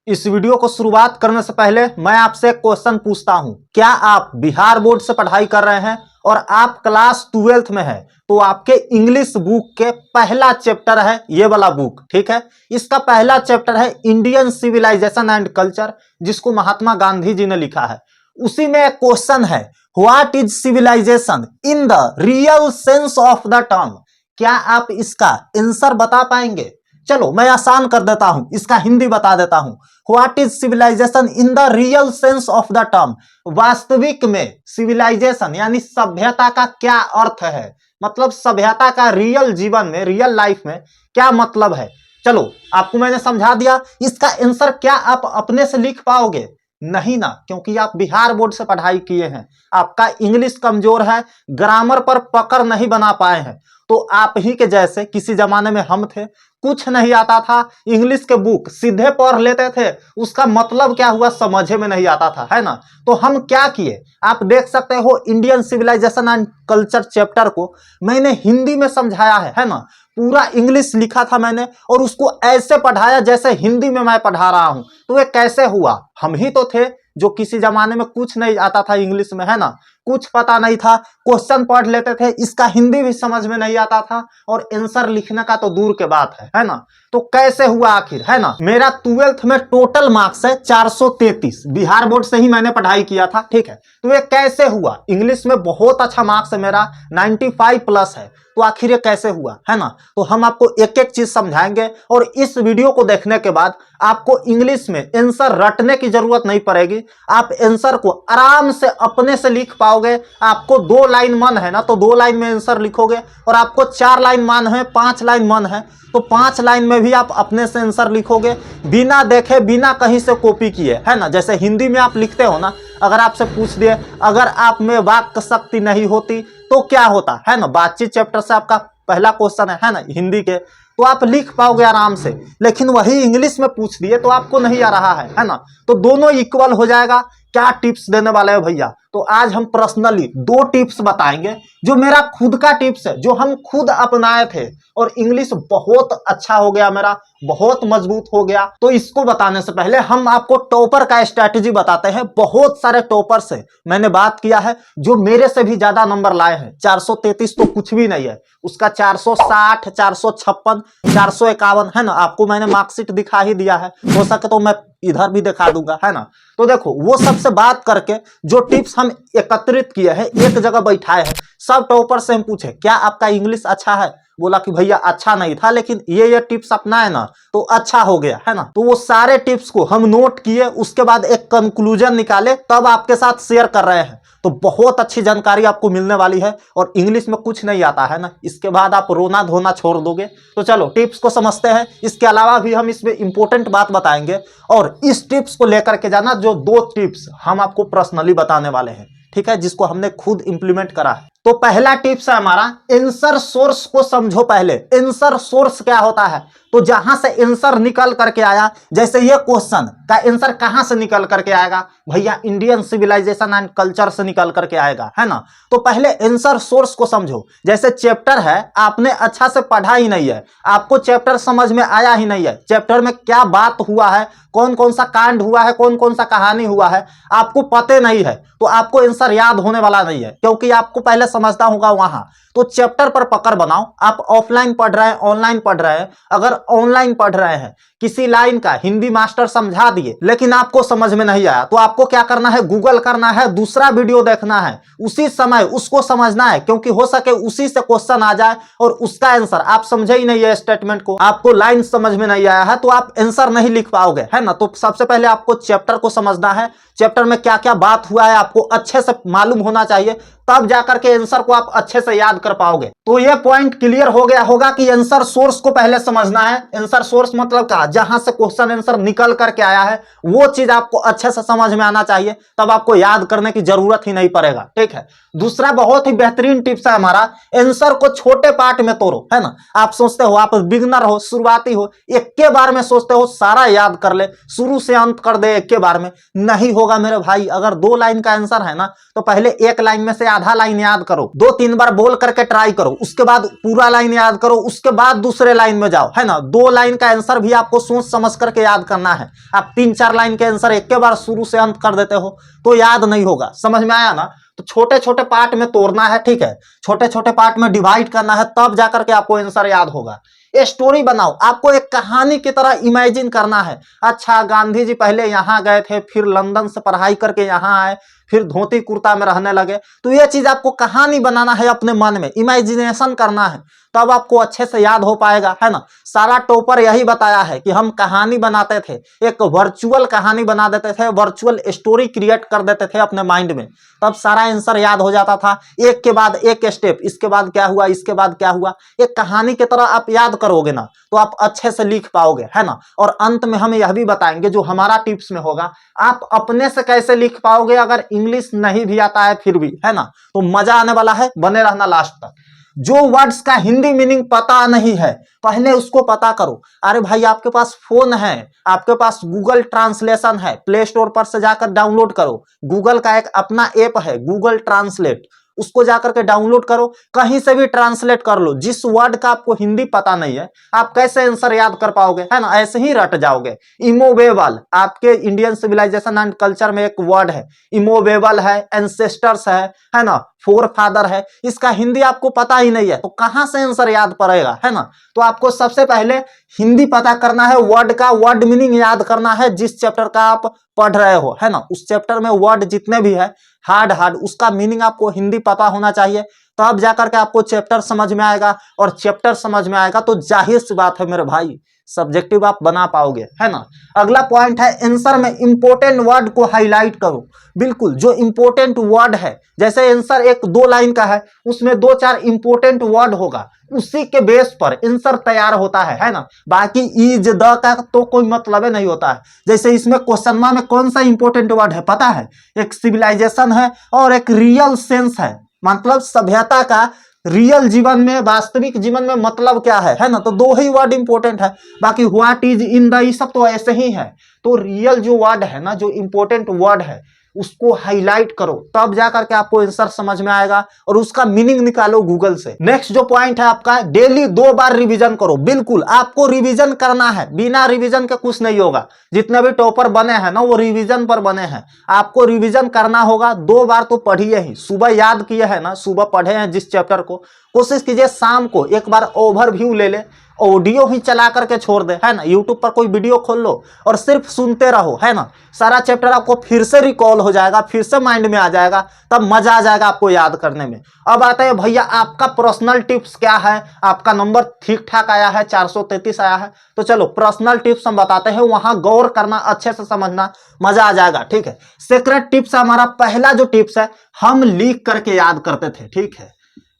इस वीडियो को शुरुआत करने से पहले मैं आपसे एक क्वेश्चन पूछता हूं। क्या आप बिहार बोर्ड से पढ़ाई कर रहे हैं और आप क्लास 12th में हैं तो आपके इंग्लिश बुक के पहला चैप्टर है ये वाला बुक, ठीक है। इसका पहला चैप्टर है इंडियन सिविलाइजेशन एंड कल्चर, जिसको महात्मा गांधी जी ने लिखा है। उसी में एक क्वेश्चन है, what is civilisation in the real sense of the term. क्या आप इसका आंसर बता पाएंगे? चलो मैं आसान कर देता हूं, इसका हिंदी बता देता हूं। What is civilisation in the real sense of the term. वास्तविक में सिविलाइजेशन यानी सभ्यता का क्या अर्थ है, मतलब सभ्यता का रियल जीवन में, रियल लाइफ में क्या मतलब है। चलो आपको मैंने समझा दिया। इसका आंसर क्या आप अपने से लिख पाओगे? नहीं ना, क्योंकि आप बिहार बोर्ड से पढ़ाई किए हैं, आपका इंग्लिश कमजोर है, ग्रामर पर पकड़ नहीं बना पाए हैं। तो आप ही के जैसे किसी जमाने में हम थे, कुछ नहीं आता था, इंग्लिश के बुक सीधे पढ़ लेते थे, उसका मतलब क्या हुआ समझे में नहीं आता था, है ना। तो हम क्या किए, आप देख सकते हो Indian civilisation and culture chapter को मैंने हिंदी में समझाया है ना। पूरा इंग्लिश लिखा था मैंने और उसको ऐसे पढ़ाया जैसे हिंदी में मैं पढ़ा रहा हूं। तो ये कैसे हुआ? हम ही तो थे जो किसी जमाने में कुछ नहीं आता था इंग्लिश में, है ना, कुछ पता नहीं था, क्वेश्चन पढ़ लेते थे, इसका हिंदी भी समझ में नहीं आता था और आंसर लिखने का तो दूर के बात है ना। तो कैसे हुआ आखिर, है ना। मेरा 12th में टोटल मार्क्स है 433, बिहार बोर्ड से ही मैंने पढ़ाई किया था, ठीक है। तो ये कैसे हुआ? इंग्लिश में बहुत अच्छा मार्क्स है मेरा, 95 प्लस है। तो आखिर ये कैसे हुआ, है ना। तो हम आपको एक एक चीज समझाएंगे और इस वीडियो को देखने के बाद आपको इंग्लिश में आंसर रटने की जरूरत नहीं पड़ेगी। आप आंसर को आराम से अपने से लिख पाओगे। आपको 2 लाइन मन है ना, तो 2 लाइन में आंसर लिखोगे, और आपको 4 लाइन मन है, 5 लाइन मन है, तो 5 लाइन में भी आप अपने से आंसर लिखोगे, बिना देखे, बिना कहीं से कॉपी किए, है ना। जैसे हिंदी में आप लिखते हो ना, अगर आपसे पूछ दिए अगर आप में वाक्य शक्ति नहीं होती तो क्या होता, है ना। बातचीत चैप्टर से आपका पहला क्वेश्चन है ना, हिंदी के, तो आप लिख पाओगे आराम से। लेकिन वही इंग्लिश में पूछ दिए तो आपको नहीं आ रहा है ना। तो दोनों इक्वल हो जाएगा। क्या टिप्स देने वाले हैं भैया? तो आज हम पर्सनली 2 टिप्स बताएंगे, जो मेरा खुद का टिप्स है, जो हम खुद अपनाए थे और इंग्लिश बहुत अच्छा हो गया मेरा, बहुत मजबूत हो गया। तो इसको बताने से पहले हम आपको टॉपर का स्ट्रैटेजी बताते हैं। बहुत सारे टॉपर से मैंने बात किया है जो मेरे से भी ज्यादा नंबर लाए हैं। 433 तो कुछ भी नहीं है, उसका 460, 456, 451, है ना। आपको मैंने मार्कशीट दिखा ही दिया है, हो सके तो मैं इधर भी दिखा दूंगा, है ना। तो देखो वो सबसे बात करके जो टिप्स हम एकत्रित किए हैं, एक जगह बैठाए हैं, सब टॉपर से हम पूछे क्या आपका इंग्लिश अच्छा है? बोला कि भैया अच्छा नहीं था, लेकिन ये टिप्स अपनाए ना तो अच्छा हो गया, है ना। तो वो सारे टिप्स को हम नोट किए, उसके बाद एक कंक्लूजन निकाले, तब आपके साथ शेयर कर रहे हैं। तो बहुत अच्छी जानकारी आपको मिलने वाली है और इंग्लिश में कुछ नहीं आता है ना, इसके बाद आप रोना धोना छोड़ दोगे। तो चलो टिप्स को समझते हैं। इसके अलावा भी हम इसमें इंपॉर्टेंट बात बताएंगे और इस टिप्स को लेकर के जाना, जो 2 टिप्स हम आपको पर्सनली बताने वाले हैं, ठीक है, जिसको हमने खुद इंप्लीमेंट करा है। तो पहला टिप्स है हमारा, आंसर सोर्स को समझो पहले। आंसर सोर्स क्या होता है? तो जहां से आंसर निकल करके आया, जैसे ये क्वेश्चन का आंसर कहां से निकल करके आएगा भैया? इंडियन सिविलाइजेशन एंड कल्चर से निकल करके आएगा, है ना। तो पहले आंसर सोर्स को समझो। जैसे चैप्टर है, आपने अच्छा से पढ़ा ही नहीं है, आपको चैप्टर समझ में आया ही नहीं है, चैप्टर में क्या बात हुआ है, कौन कौन सा कांड हुआ है, कौन कौन सा कहानी हुआ है, आपको पता नहीं है, तो आपको आंसर याद होने वाला नहीं है, क्योंकि आपको पहले समझना होगा वहां। तो चैप्टर पर पकड़ बनाओ। आप ऑफलाइन पढ़ रहे हैं, ऑनलाइन पढ़ रहे हैं, अगर ऑनलाइन पढ़ रहे हैं, किसी लाइन का हिंदी मास्टर समझा दिए लेकिन आपको समझ में नहीं आया, तो आपको क्या करना है? गूगल करना है, दूसरा वीडियो देखना है, उसी समय उसको समझना है, क्योंकि हो सके उसी से क्वेश्चन आ जाए और उसका आंसर आप समझे ही नहीं है, स्टेटमेंट को आपको लाइन समझ में नहीं आया है, तो आप आंसर नहीं लिख पाओगे, है ना। तो सबसे पहले आपको चैप्टर को समझना है, चैप्टर में क्या क्या बात हुआ है आपको अच्छे से मालूम होना चाहिए, तब जाकर के आंसर को आप अच्छे से याद कर पाओगे। तो ये पॉइंट क्लियर हो गया होगा कि आंसर सोर्स को पहले समझना है। आंसर सोर्स मतलब क्या? जहां से क्वेश्चन आंसर निकल करके आया है वो चीज आपको अच्छे से समझ में आना चाहिए, तब आपको याद करने की जरूरत ही नहीं पड़ेगा, ठीक है। दूसरा बहुत ही बेहतरीन टिप्स है हमारा, आंसर को छोटे पार्ट में तोड़ो, है ना। आप सोचते हो आप बिगिनर हो, शुरुआती हो, एक के बार में सोचते हो सारा याद कर ले, शुरू से अंत कर दे एक के बार में, नहीं होगा मेरे भाई। अगर 2 लाइन का आंसर है ना, तो पहले 1 लाइन में से आधा लाइन याद करो, 2-3 बार बोल करके ट्राई करो, उसके बाद पूरा लाइन याद करो, उसके बाद दूसरे लाइन में जाओ, है ना। 2 लाइन का आंसर भी आपको सोच समझ करके याद करना है। आप 3-4 लाइन के आंसर एक के बार शुरू से अंत कर देते हो तो याद नहीं होगा। समझ में आया ना। तो छोटे छोटे पार्ट में तोड़ना है, ठीक है, छोटे छोटे पार्ट में डिवाइड करना है, तब जाकर के आपको आंसर याद होगा। ये स्टोरी बनाओ, आपको एक कहानी की तरह इमेजिन करना है। अच्छा, गांधी जी पहले यहाँ गए थे, फिर लंदन से पढ़ाई करके यहाँ आए, फिर धोती कुर्ता में रहने लगे। तो ये चीज आपको कहानी बनाना है, अपने मन में इमेजिनेशन करना है, तब आपको अच्छे से याद हो पाएगा, है ना। सारा टॉपर यही बताया है कि हम कहानी बनाते थे, एक वर्चुअल कहानी बना देते थे, वर्चुअल स्टोरी क्रिएट कर देते थे अपने माइंड में, तब सारा आंसर याद हो जाता था। एक के बाद एक स्टेप, इसके बाद क्या हुआ, इसके बाद क्या हुआ, एक कहानी की तरह आप याद करोगे ना तो आप अच्छे से लिख पाओगे, है ना। और अंत में हम यह भी बताएंगे जो हमारा टिप्स में होगा, आप अपने से कैसे लिख पाओगे अगर इंग्लिश नहीं भी आता है फिर भी, है ना। तो मजा आने वाला है, बने रहना लास्ट तक। जो वर्ड्स का हिंदी मीनिंग पता नहीं है पहले उसको पता करो। अरे भाई, आपके पास फोन है, आपके पास गूगल ट्रांसलेशन है, प्ले स्टोर पर से जाकर डाउनलोड करो। गूगल का एक अपना ऐप है गूगल ट्रांसलेट, उसको जाकर के डाउनलोड करो, कहीं से भी ट्रांसलेट कर लो। जिस वर्ड का आपको हिंदी पता नहीं है आप कैसे आंसर याद कर पाओगे, है ना, ऐसे ही रट जाओगे। इमोवेबल, आपके इंडियन सिविलाइजेशन एंड कल्चर में एक वर्ड है इमोवेबल है, एंसेस्टर्स है ना, फोर फादर है, इसका हिंदी आपको पता ही नहीं है तो कहां से आंसर याद पड़ेगा, है ना। तो आपको सबसे पहले हिंदी पता करना है, वर्ड का वर्ड मीनिंग याद करना है जिस चैप्टर का आप पढ़ रहे हो, है ना। उस चैप्टर में वर्ड जितने भी है हार्ड उसका मीनिंग आपको हिंदी पता होना चाहिए, तब जाकर के आपको चैप्टर समझ में आएगा। और चैप्टर समझ में आएगा तो जाहिर सी बात है मेरे भाई, सब्जेक्टिव आप बना पाओगे, है ना। अगला पॉइंट है आंसर में इंपॉर्टेंट वर्ड को हाईलाइट करो। बिल्कुल, जो इंपॉर्टेंट वर्ड है, जैसे आंसर 1-2 लाइन का है, उसमें 2-4 इंपॉर्टेंट वर्ड होगा, उसी के बेस पर आंसर तैयार होता है ना। बाकी इज द का तो कोई मतलब नहीं होता है। जैसे इसमें क्वेश्चन में कौन सा इंपॉर्टेंट वर्ड है पता है, एक सिविलाइजेशन है और एक रियल सेंस है, मतलब सभ्यता का रियल जीवन में, वास्तविक जीवन में मतलब क्या है ना। तो 2 ही वर्ड इंपॉर्टेंट है, बाकी व्हाट इज इन द, ये सब तो ऐसे ही है। तो रियल जो वर्ड है ना, जो इंपॉर्टेंट वर्ड है उसको हाईलाइट करो, तब जाकर के आपको आंसर समझ में आएगा और उसका मीनिंग निकालो गूगल से। नेक्स्ट जो पॉइंट है आपका, डेली 2 बार रिवीजन करो। बिल्कुल आपको रिवीजन करना है, बिना रिवीजन के कुछ नहीं होगा। जितने भी टॉपर बने हैं ना वो रिवीजन पर बने हैं, आपको रिवीजन करना होगा। 2 बार तो पढ़िए ही, सुबह याद किए हैं ना, सुबह पढ़े हैं जिस चैप्टर को, कोशिश कीजिए शाम को एक बार ओवरव्यू ले ले, ऑडियो ही चला करके छोड़ दे, है ना। यूट्यूब पर कोई वीडियो खोल लो और सिर्फ सुनते रहो, है ना। सारा चैप्टर आपको फिर से रिकॉल हो जाएगा, फिर से माइंड में आ जाएगा, तब मजा आ जाएगा आपको याद करने में। अब आता है भैया आपका पर्सनल टिप्स क्या है। आपका नंबर ठीक ठाक आया है, 433 आया है, तो चलो पर्सनल टिप्स हम बताते हैं, वहां गौर करना, अच्छे से समझना, मजा आ जाएगा, ठीक है। सीक्रेट टिप्स हमारा पहला जो टिप्स है, हम लिख करके याद करते थे, ठीक है,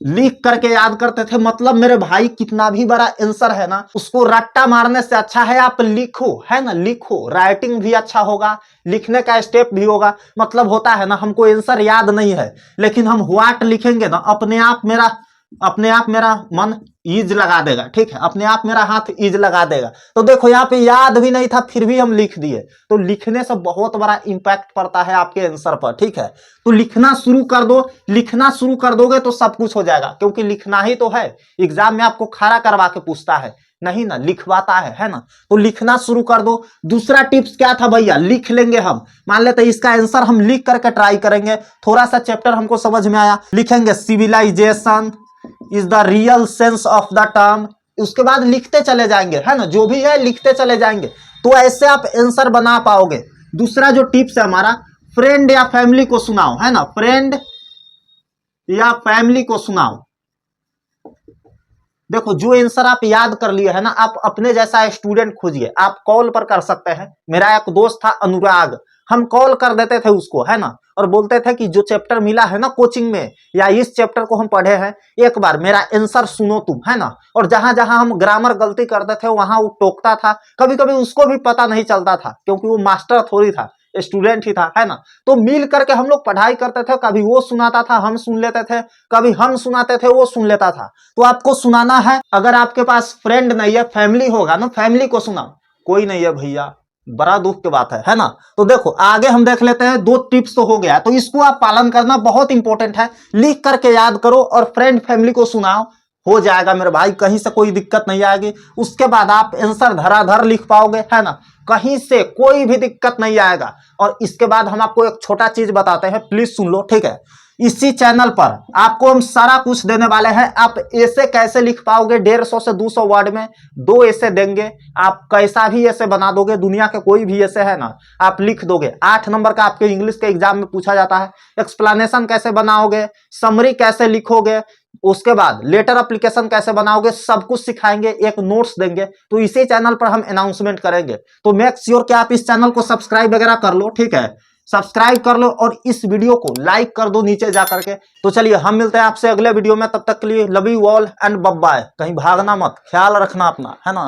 लिख करके याद करते थे। मतलब मेरे भाई कितना भी बड़ा आंसर है ना, उसको रट्टा मारने से अच्छा है आप लिखो, है ना, लिखो। राइटिंग भी अच्छा होगा, लिखने का स्टेप भी होगा। मतलब होता है ना, हमको आंसर याद नहीं है लेकिन हम व्हाट लिखेंगे ना, अपने आप मेरा मन ईज लगा देगा, ठीक है, अपने आप मेरा हाथ ईज लगा देगा। तो देखो यहाँ पे याद भी नहीं था फिर भी हम लिख दिए। तो लिखने से बहुत बड़ा इंपैक्ट पड़ता है आपके आंसर पर, ठीक है। तो लिखना शुरू कर दो, लिखना शुरू कर दोगे तो सब कुछ हो जाएगा, क्योंकि लिखना ही तो है। एग्जाम में आपको खड़ा करवा के पूछता है, नहीं ना, लिखवाता है ना। तो लिखना शुरू कर दो। दूसरा टिप्स क्या था भैया, लिख लेंगे हम, मान लेते इसका आंसर हम लिख करके ट्राई करेंगे। थोड़ा सा चैप्टर हमको समझ में आया, लिखेंगे civilisation is the real sense of the term, उसके बाद लिखते चले जाएंगे, है ना, जो भी है लिखते चले जाएंगे। तो ऐसे आप आंसर बना पाओगे। दूसरा जो टिप्स है हमारा, फ्रेंड या फैमिली को सुनाओ, है ना, फ्रेंड या फैमिली को सुनाओ। देखो जो आंसर आप याद कर लिए है ना, आप अपने जैसा स्टूडेंट खोजिए। आप कॉल पर कर सकते हैं। मेरा एक दोस्त था अनुराग, हम कॉल कर देते थे उसको, है ना, और बोलते थे कि जो चैप्टर मिला है ना कोचिंग में, या इस चैप्टर को हम पढ़े हैं, एक बार मेरा आंसर सुनो तुम, है ना। और जहां जहां हम ग्रामर गलती करते थे वहां वो टोकता था। कभी कभी उसको भी पता नहीं चलता था क्योंकि वो मास्टर थोड़ी था, स्टूडेंट ही था, है ना। तो मिल करके हम लोग पढ़ाई करते थे, कभी वो सुनाता था हम सुन लेते थे, कभी हम सुनाते थे वो सुन लेता था। तो आपको सुनाना है। अगर आपके पास फ्रेंड नहीं है, फैमिली होगा ना, फैमिली को सुनाओ। कोई नहीं है भैया, बड़ा दुख की बात है ना। तो देखो आगे हम देख लेते हैं, 2 टिप्स तो हो गया, तो इसको आप पालन करना बहुत इंपॉर्टेंट है, लिख करके याद करो और फ्रेंड फैमिली को सुनाओ, हो जाएगा मेरे भाई, कहीं से कोई दिक्कत नहीं आएगी। उसके बाद आप आंसर धराधर लिख पाओगे, है ना, कहीं से कोई भी दिक्कत नहीं आएगा। और इसके बाद हम आपको एक छोटा चीज बताते हैं, प्लीज सुन लो, ठीक है। इसी चैनल पर आपको हम सारा कुछ देने वाले हैं। आप ऐसे कैसे लिख पाओगे 150 से 200 वर्ड में, 2 ऐसे देंगे, आप कैसा भी ऐसे बना दोगे, दुनिया के कोई भी ऐसे है ना, आप लिख दोगे। 8 नंबर का आपके इंग्लिश के एग्जाम में पूछा जाता है। एक्सप्लेनेशन कैसे बनाओगे, समरी कैसे लिखोगे, उसके बाद लेटर एप्लीकेशन कैसे बनाओगे, सब कुछ सिखाएंगे, एक नोट्स देंगे। तो इसी चैनल पर हम अनाउंसमेंट करेंगे। तो मेक श्योर कि आप इस चैनल को सब्सक्राइब वगैरह कर लो, ठीक है, सब्सक्राइब कर लो और इस वीडियो को लाइक कर दो नीचे जा करके। तो चलिए हम मिलते हैं आपसे अगले वीडियो में, तब तक के लिए love you all and bye bye. कहीं भागना मत, ख्याल रखना अपना, है ना।